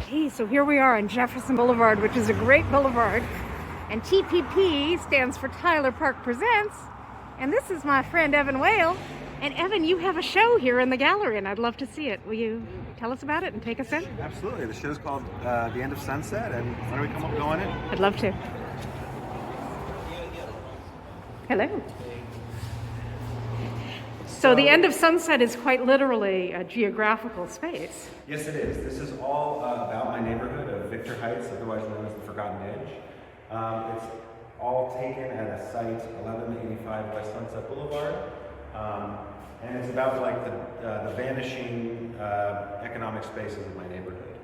Okay, so here we are on Jefferson Boulevard, which is a great boulevard. And TPP stands for Tyler Park Presents. And this is my friend Evan Whale. And Evan, you have a show here in the gallery, and I'd love to see it. Will you tell us about it and take us in? Absolutely. The show's called The End of Sunset, and why don't we come up and go on in? I'd love to. Hello. So the end of sunset is quite literally a geographical space. Yes, it is. This is all about my neighborhood of Victor Heights, otherwise known as the Forgotten Edge. It's all taken at a site, 1185 West Sunset Boulevard. And it's about like the vanishing economic spaces of my neighborhood.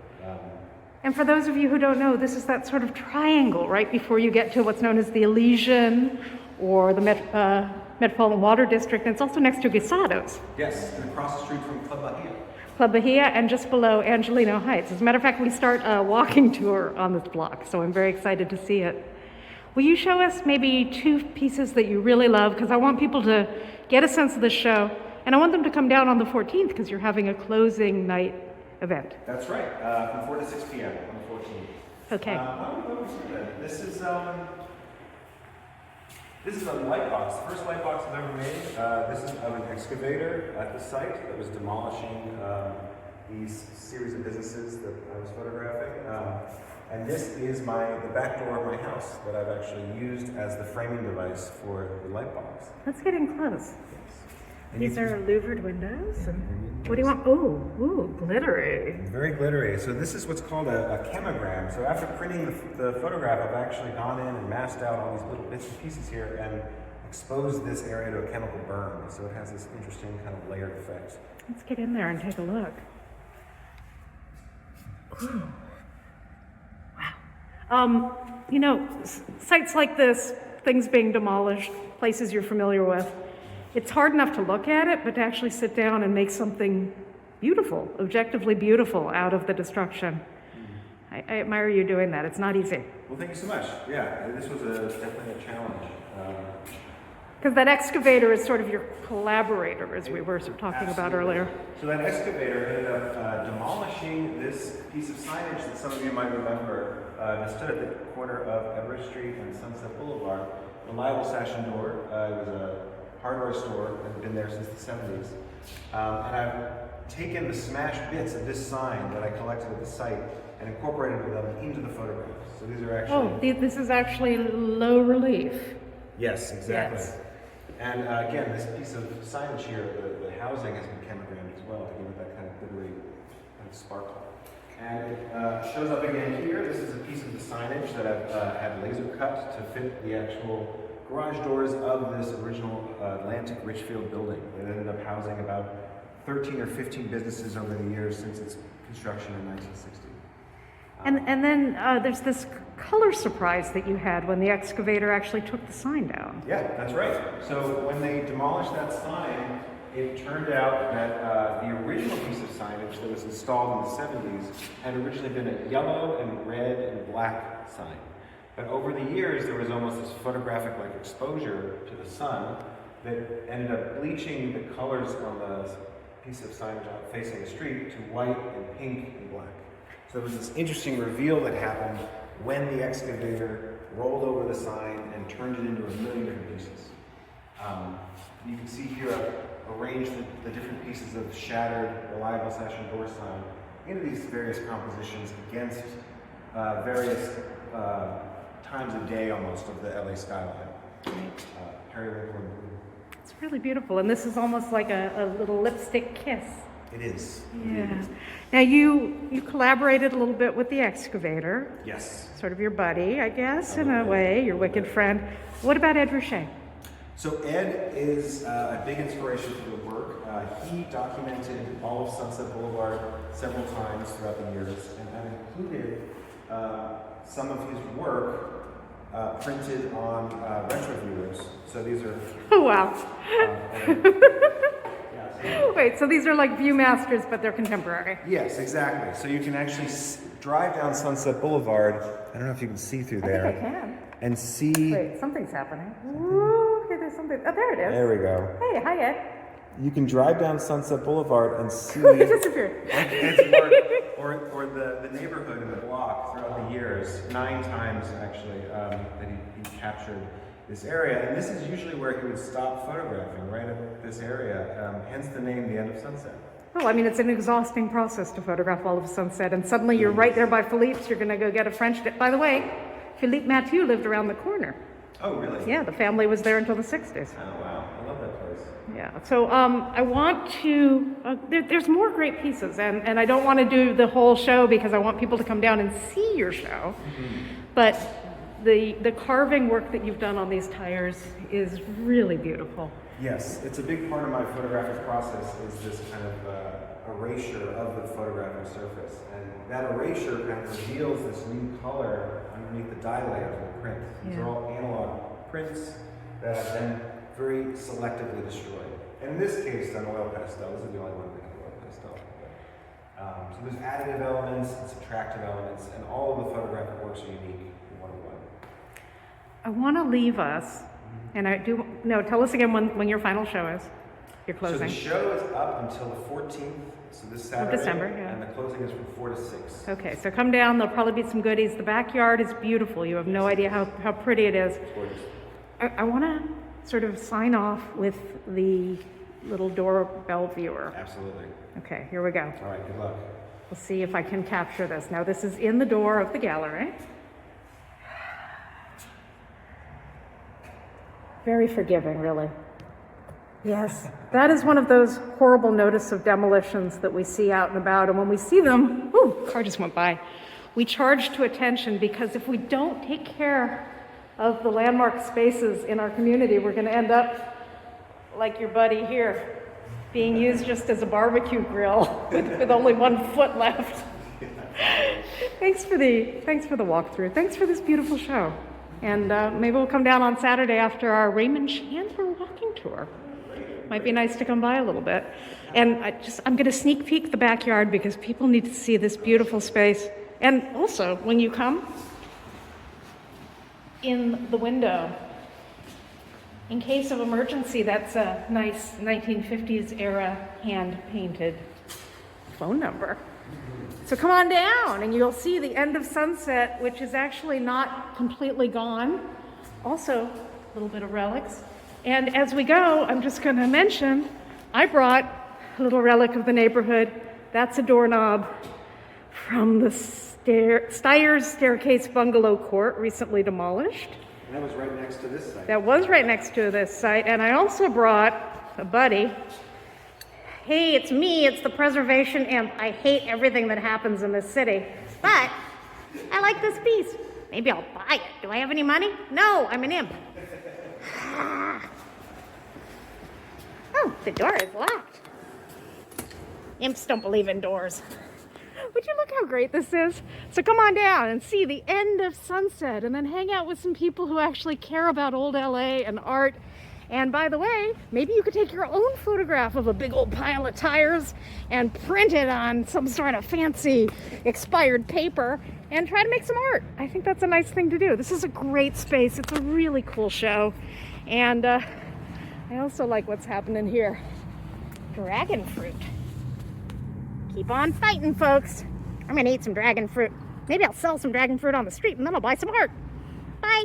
And for those of you who don't know, this is that sort of triangle right before you get to what's known as the Elysian or the Metropolitan Water District, and it's also next to Guisados. Yes, and across the street from Club Bahia. Club Bahia, and just below Angeleno Heights. As a matter of fact, we start a walking tour on this block, so I'm very excited to see it. Will you show us maybe two pieces that you really love? Because I want people to get a sense of the show, and I want them to come down on the 14th because you're having a closing night event. That's right, from 4 to 6 p.m. on the 14th. Okay. This is a light box, the first light box I've ever made. This is of an excavator at the site that was demolishing these series of businesses that I was photographing. And this is the back door of my house that I've actually used as the framing device for the light box. Let's get in close. And these are louvered windows. And what do you want? Ooh, glittery. Very glittery. So this is what's called a chemogram. So after printing the photograph, I've actually gone in and masked out all these little bits and pieces here and exposed this area to a chemical burn. So it has this interesting kind of layered effect. Let's get in there and take a look. Ooh. Wow. You know, sites like this, things being demolished, places you're familiar with, it's hard enough to look at it, but to actually sit down and make something beautiful, objectively beautiful out of the destruction. I admire you doing that. It's not easy. Well, thank you so much. Yeah, this was definitely a challenge. Because that excavator is sort of your collaborator, as we were talking about earlier. So that excavator ended up demolishing this piece of signage that some of you might remember that stood at the corner of Everett Street and Sunset Boulevard. Reliable sash and door. It was a hardware store that had been there since the 70s. And I've taken the smashed bits of this sign that I collected at the site and incorporated them into the photographs. So these are actually... Oh, this is actually low relief. Yes, exactly. Yes. And again, this piece of signage here, the housing has been chemogrammed as well to give it that kind of glittery kind of sparkle. And it shows up again here. This is a piece of the signage that I've had laser cut to fit the actual garage doors of this original Atlantic Richfield building. It ended up housing about 13 or 15 businesses over the years since its construction in 1960. And then there's this color surprise that you had when the excavator actually took the sign down. Yeah, that's right. So when they demolished that sign, it turned out that the original piece of signage that was installed in the 70s had originally been a yellow and red and black sign. But over the years, there was almost this photographic-like exposure to the sun that ended up bleaching the colors on the piece of signage facing the street to white and pink and black. So there was this interesting reveal that happened when the excavator rolled over the sign and turned it into a million different pieces. You can see here I've arranged the different pieces of shattered, reliable sash and door sign into these various compositions against various times of day almost of the LA skyline. Periwinkle and blue. It's really beautiful, and this is almost like a little lipstick kiss. It is. Yeah. It is. Now you collaborated a little bit with the excavator. Yes. Sort of your buddy, I guess, in a way, your wicked friend. What about Ed Ruscha? So Ed is a big inspiration for the work. He documented all of Sunset Boulevard several times throughout the years, and I've included some of his work printed on retroviewers. So these are... Oh, wow. Wait, so these are like Viewmasters, but they're contemporary. Yes, exactly. So you can actually drive down Sunset Boulevard. I don't know if you can see through there. I think I can. And see... Wait, something's happening. Ooh, okay, there's something. Oh, there it is. There we go. Hey, hi, Ed. You can drive down Sunset Boulevard and see It disappeared. or the neighborhood in the block throughout the years, 9 times actually, that he captured this area. And this is usually where he would stop photographing, right at this area, hence the name, the end of Sunset. Well, I mean, it's an exhausting process to photograph all of sunset, and suddenly you're right there by Philippe's. You're going to go get a French dip. By the way, Philippe Mathieu lived around the corner. Oh, really? Yeah, the family was there until the 60s. Oh, wow. I love that place. Yeah, so I want to, there's more great pieces, and I don't want to do the whole show because I want people to come down and see your show. But the carving work that you've done on these tires is really beautiful. Yes, it's a big part of my photographic process is this kind of erasure of the photographing surface. And that erasure kind of reveals this new color underneath the dye layer of the print. These are all analog prints that are then very selectively destroyed. And in this case, an oil pastel. This is the only one that can oil pastel. So there's additive elements and subtractive elements, and all of the photographic works are unique in one of one. I want to leave us, and I do, no, tell us again when your final show is, your closing. So the show is up until the 14th, so this Saturday. December, yeah. And the closing is from 4 to 6. Okay, so come down, there'll probably be some goodies. The backyard is beautiful. You have no idea how pretty it is. It's gorgeous. I want to sort of sign off with the little doorbell viewer. Absolutely. Okay, here we go. All right, good luck. We'll see if I can capture this. Now, this is in the door of the gallery. Very forgiving, really. Yes, that is one of those horrible notice of demolitions that we see out and about. And when we see them, ooh, car just went by. We charge to attention because if we don't take care of the landmark spaces in our community, we're going to end up like your buddy here, being used just as a barbecue grill with only 1 foot left. Thanks for the walkthrough. Thanks for this beautiful show. And maybe we'll come down on Saturday after our Raymond Chandler walking tour. Might be nice to come by a little bit. And I'm going to sneak peek the backyard because people need to see this beautiful space. And also, when you come, in the window, in case of emergency, that's a nice 1950s era hand-painted phone number. So come on down and you'll see the end of Sunset, which is actually not completely gone. Also, a little bit of relics. And as we go, I'm just going to mention, I brought a little relic of the neighborhood. That's a doorknob from the Steyer's Staircase Bungalow Court, recently demolished. And that was right next to this site. That was right next to this site. And I also brought a buddy. Hey, it's me, it's the preservation imp. I hate everything that happens in this city, but I like this piece. Maybe I'll buy it. Do I have any money? No, I'm an imp. Oh, the door is locked. Imps don't believe in doors. Would you look how great this is? So come on down and see the end of Sunset and then hang out with some people who actually care about old LA and art. And by the way, maybe you could take your own photograph of a big old pile of tires and print it on some sort of fancy expired paper and try to make some art. I think that's a nice thing to do. This is a great space. It's a really cool show. And I also like what's happening here. Dragon fruit. Keep on fighting, folks. I'm gonna eat some dragon fruit. Maybe I'll sell some dragon fruit on the street and then I'll buy some art. Bye.